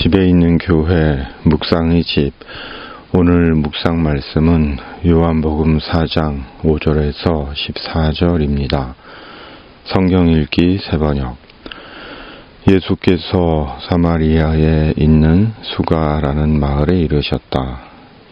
집에 있는 교회 묵상의 집. 오늘 묵상 말씀은 요한복음 4장 5절에서 14절입니다. 성경 읽기 새번역. 예수께서 사마리아에 있는 수가라는 마을에 이르셨다.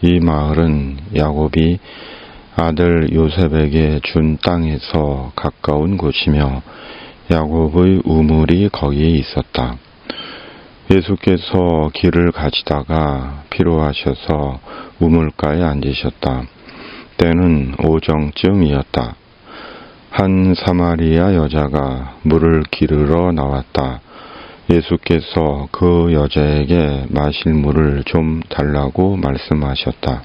이 마을은 야곱이 아들 요셉에게 준 땅에서 가까운 곳이며 야곱의 우물이 거기에 있었다. 예수께서 길을 가시다가 피로하셔서 우물가에 앉으셨다. 때는 오정쯤이었다. 한 사마리아 여자가 물을 기르러 나왔다. 예수께서 그 여자에게 마실 물을 좀 달라고 말씀하셨다.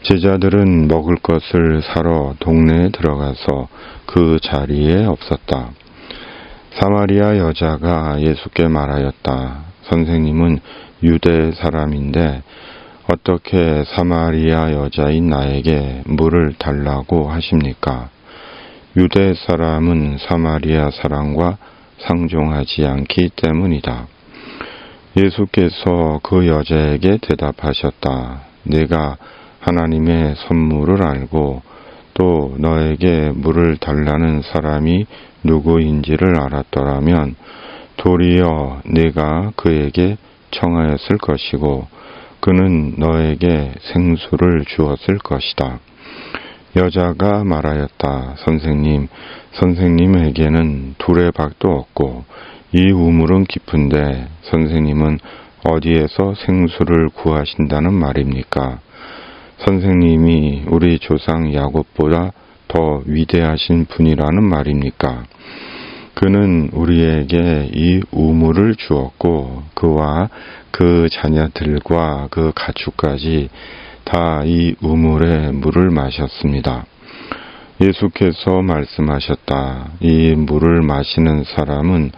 제자들은 먹을 것을 사러 동네에 들어가서 그 자리에 없었다. 사마리아 여자가 예수께 말하였다. 선생님은 유대 사람인데 어떻게 사마리아 여자인 나에게 물을 달라고 하십니까? 유대 사람은 사마리아 사람과 상종하지 않기 때문이다. 예수께서 그 여자에게 대답하셨다. 내가 하나님의 선물을 알고 또 너에게 물을 달라는 사람이 누구인지를 알았더라면 도리어 네가 그에게 청하였을 것이고 그는 너에게 생수를 주었을 것이다. 여자가 말하였다. 선생님, 선생님에게는 두레박도 없고 이 우물은 깊은데 선생님은 어디에서 생수를 구하신다는 말입니까? 선생님이 우리 조상 야곱보다 더 위대하신 분이라는 말입니까? 그는 우리에게 이 우물을 주었고 그와 그 자녀들과 그 가축까지 다 이 우물의 물을 마셨습니다. 예수께서 말씀하셨다. 이 물을 마시는 사람은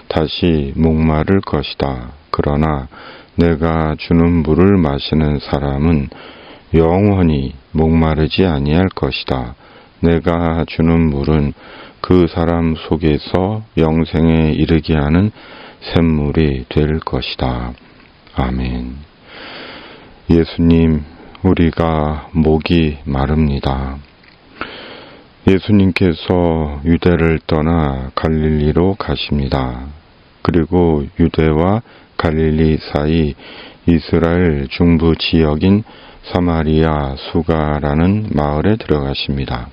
다시 목마를 것이다. 그러나 내가 주는 물을 마시는 사람은 영원히 목마르지 아니할 것이다. 내가 주는 물은 그 사람 속에서 영생에 이르게 하는 샘물이 될 것이다. 아멘. 예수님, 우리가 목이 마릅니다. 예수님께서 유대를 떠나 갈릴리로 가십니다. 그리고 유대와 갈릴리 사이 이스라엘 중부 지역인 사마리아 수가라는 마을에 들어가십니다.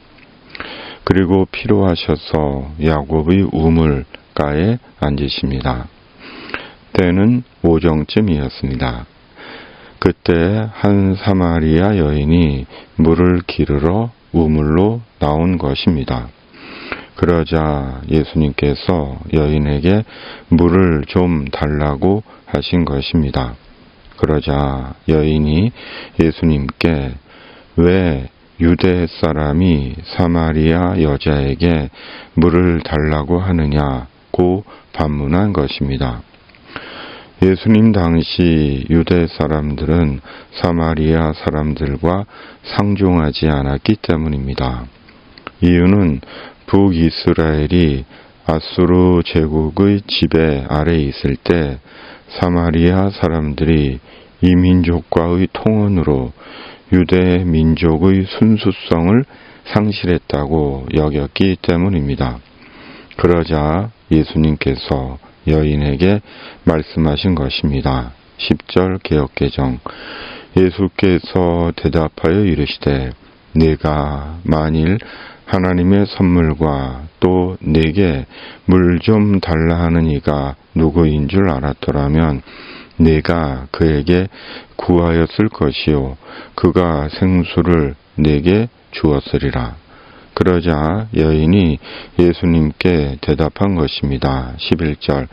그리고 피로하셔서 야곱의 우물가에 앉으십니다. 때는 오정쯤이었습니다. 그때 한 사마리아 여인이 물을 기르러 우물로 나온 것입니다. 그러자 예수님께서 여인에게 물을 좀 달라고 하신 것입니다. 그러자 여인이 예수님께 왜 유대 사람이 사마리아 여자에게 물을 달라고 하느냐고 반문한 것입니다. 예수님 당시 유대 사람들은 사마리아 사람들과 상종하지 않았기 때문입니다. 이유는 북이스라엘이 아수르 제국의 지배 아래 있을 때 사마리아 사람들이 이 민족과의 통혼으로 유대 민족의 순수성을 상실했다고 여겼기 때문입니다. 그러자 예수님께서 여인에게 말씀하신 것입니다. 10절 개역개정. 예수께서 대답하여 이르시되 네가 만일 하나님의 선물과 또 내게 물 좀 달라 하는 이가 누구인 줄 알았더라면 네가 그에게 구하였을 것이요 그가 생수를 네게 주었으리라. 그러자 여인이 예수님께 대답한 것입니다. 11절.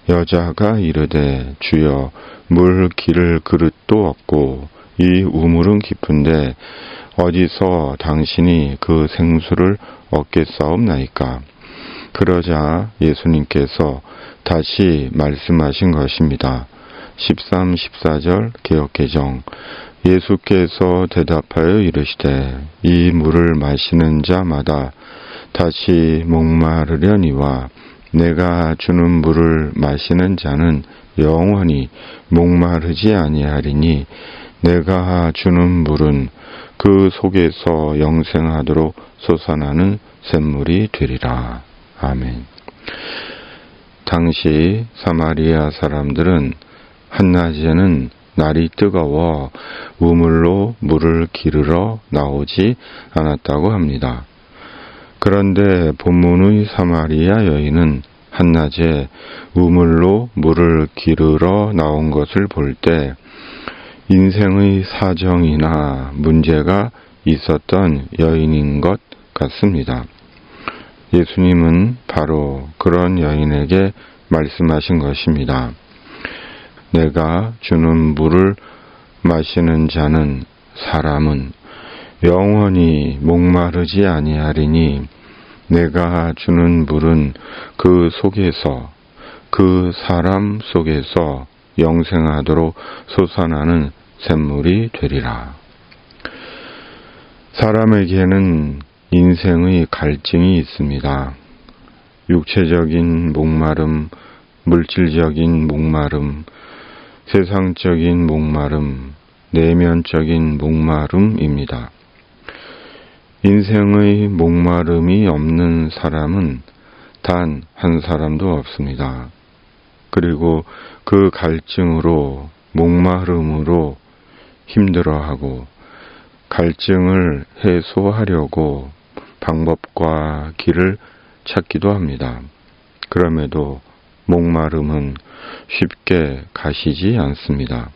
여자가 이르되 주여 물 기를 그릇도 없고 이 우물은 깊은데 어디서 당신이 그 생수를 얻겠사옵나이까? 그러자 예수님께서 다시 말씀하신 것입니다. 13, 14절 개역개정. 예수께서 대답하여 이르시되 이 물을 마시는 자마다 다시 목마르려니와 내가 주는 물을 마시는 자는 영원히 목마르지 아니하리니 내가 주는 물은 그 속에서 영생하도록 솟아나는 샘물이 되리라. 아멘. 당시 사마리아 사람들은 한낮에는 날이 뜨거워 우물로 물을 기르러 나오지 않았다고 합니다. 그런데 본문의 사마리아 여인은 한낮에 우물로 물을 기르러 나온 것을 볼 때 인생의 사정이나 문제가 있었던 여인인 것 같습니다. 예수님은 바로 그런 여인에게 말씀하신 것입니다. 내가 주는 물을 마시는 자는 사람은 영원히 목마르지 아니하리니 내가 주는 물은 그 속에서 그 사람 속에서 영생하도록 솟아나는 샘물이 되리라. 사람에게는 인생의 갈증이 있습니다. 육체적인 목마름, 물질적인 목마름, 세상적인 목마름, 내면적인 목마름입니다. 인생의 목마름이 없는 사람은 단 한 사람도 없습니다. 그리고 그 갈증으로, 목마름으로 힘들어하고 갈증을 해소하려고 방법과 길을 찾기도 합니다. 그럼에도 목마름은 쉽게 가시지 않습니다.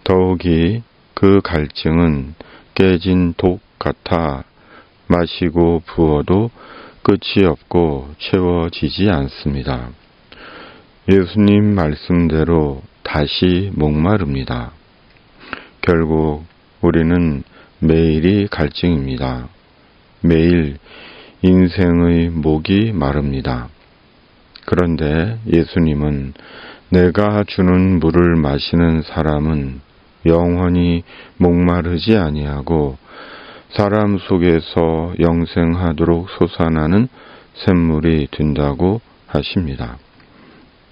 더욱이 그 갈증은 깨진 독 같아 마시고 부어도 끝이 없고 채워지지 않습니다. 예수님 말씀대로 다시 목마릅니다. 결국 우리는 매일이 갈증입니다. 매일 인생의 목이 마릅니다. 그런데 예수님은 내가 주는 물을 마시는 사람은 영원히 목마르지 아니하고 사람 속에서 영생하도록 솟아나는 샘물이 된다고 하십니다.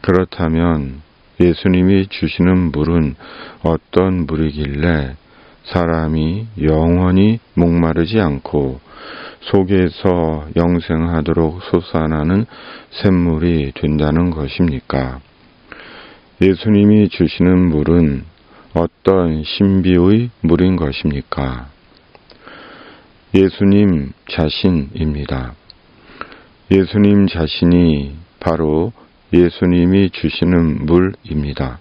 그렇다면 예수님이 주시는 물은 어떤 물이길래 사람이 영원히 목마르지 않고 속에서 영생하도록 솟아나는 샘물이 된다는 것입니까? 예수님이 주시는 물은 어떤 신비의 물인 것입니까? 예수님 자신입니다. 예수님 자신이 바로 예수님이 주시는 물입니다.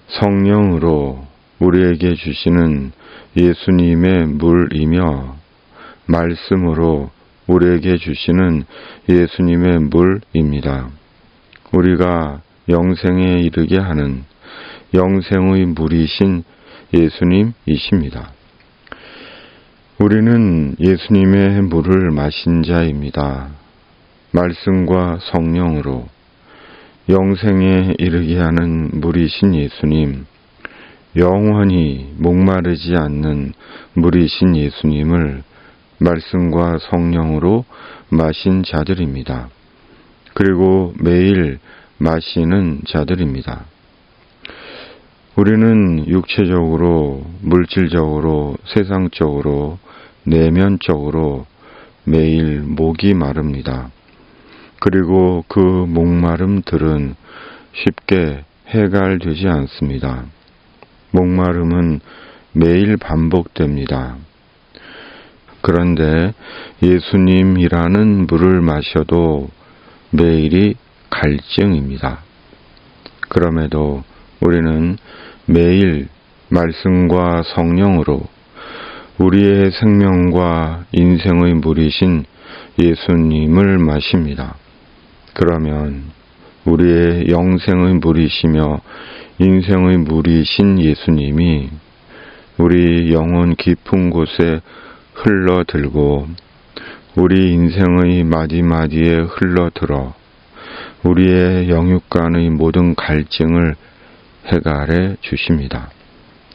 성령으로 우리에게 주시는 예수님의 물이며 말씀으로 우리에게 주시는 예수님의 물입니다. 우리가 영생에 이르게 하는 영생의 물이신 예수님이십니다. 우리는 예수님의 물을 마신 자입니다. 말씀과 성령으로 영생에 이르게 하는 물이신 예수님, 영원히 목마르지 않는 물이신 예수님을 말씀과 성령으로 마신 자들입니다. 그리고 매일 마시는 자들입니다. 우리는 육체적으로, 물질적으로, 세상적으로, 내면적으로 매일 목이 마릅니다. 그리고 그 목마름들은 쉽게 해결되지 않습니다. 목마름은 매일 반복됩니다. 그런데 예수님이라는 물을 마셔도 매일이 갈증입니다. 그럼에도 우리는 매일 말씀과 성령으로 우리의 생명과 인생의 물이신 예수님을 마십니다. 그러면 우리의 영생의 물이시며 인생의 물이신 예수님이 우리 영혼 깊은 곳에 흘러들고 우리 인생의 마디마디에 흘러들어 우리의 영육간의 모든 갈증을 해결해 주십니다.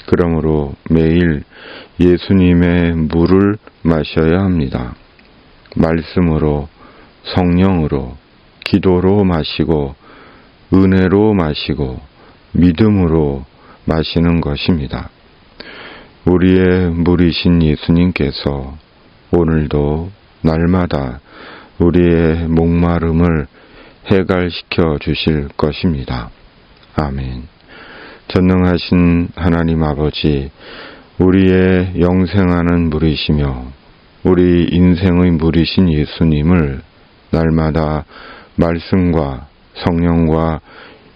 그러므로 매일 예수님의 물을 마셔야 합니다. 말씀으로, 성령으로, 기도로 마시고 은혜로 마시고 믿음으로 마시는 것입니다. 우리의 물이신 예수님께서 오늘도 날마다 우리의 목마름을 해갈시켜 주실 것입니다. 아멘. 전능하신 하나님 아버지, 우리의 영생하는 물이시며 우리 인생의 물이신 예수님을 날마다 말씀과 성령과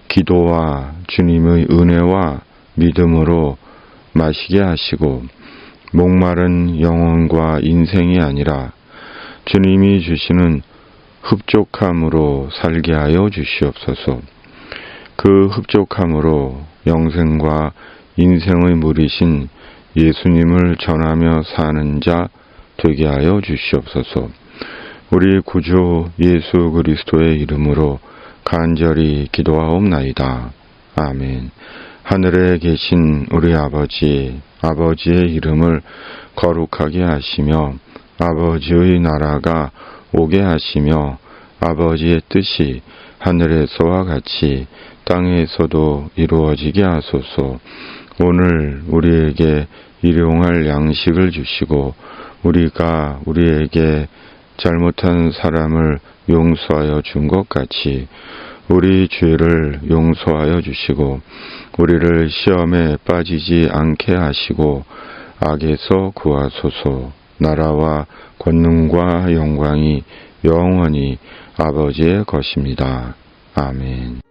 기도와 주님의 은혜와 믿음으로 마시게 하시고 목마른 영혼과 인생이 아니라 주님이 주시는 흡족함으로 살게 하여 주시옵소서. 그 흡족함으로 영생과 인생의 물이신 예수님을 전하며 사는 자 되게 하여 주시옵소서. 우리 구주 예수 그리스도의 이름으로 간절히 기도하옵나이다. 아멘. 하늘에 계신 우리 아버지, 아버지의 이름을 거룩하게 하시며 아버지의 나라가 오게 하시며 아버지의 뜻이 하늘에서와 같이 땅에서도 이루어지게 하소서. 오늘 우리에게 일용할 양식을 주시고 우리가 우리에게 잘못한 사람을 용서하여 준 것 같이 우리 죄를 용서하여 주시고 우리를 시험에 빠지지 않게 하시고 악에서 구하소서. 나라와 권능과 영광이 영원히 아버지의 것입니다. 아멘.